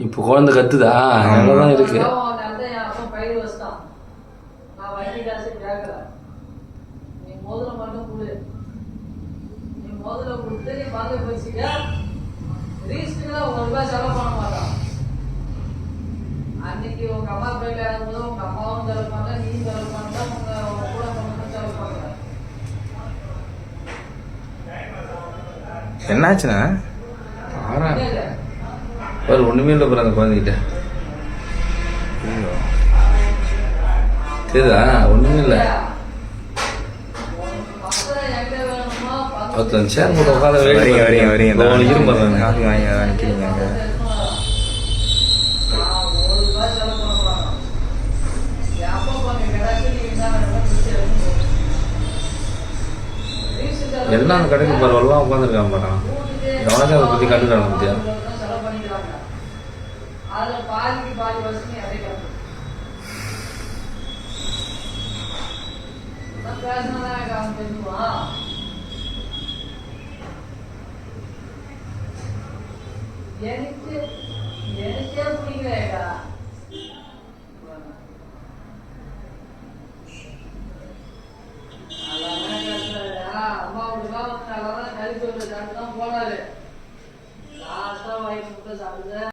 இப்போ குழந்தை கத்துதா? அங்கதான் இருக்கு. அன்னைக்கு உங்க அம்மா போயிட்டு இருக்கும்போது உங்க அம்மாவும் செலவு பண்ணல, நீ செலவு பண்ணல, உங்க கூட பண்ணணும் செலவு பண்ணல. என்னாச்சுண்ணா? ஒரு ஒண்ணுமே இல்லை பிற அந்த குழந்தைகிட்ட. சரிதா? ஒண்ணுமே இல்லை. ஒருத்தன் சேர் போட்டு உட்காந்து இரும்பு எல்லாம் அந்த கடைக்கு பரவாயில்லாம் உட்காந்துருக்காங்க மாட்டான். கவனத்தை அதை பற்றி கண்டுக்கிறாங்க பத்தியா? எனக்கே பிடிக்கலடா. அம்மாவுக்கு தான் நல்லா தான் கழிச்சு ஒரு தான் போனாரு. லாஸ்டா வாங்கி முட்டை சாப்பிடுங்க.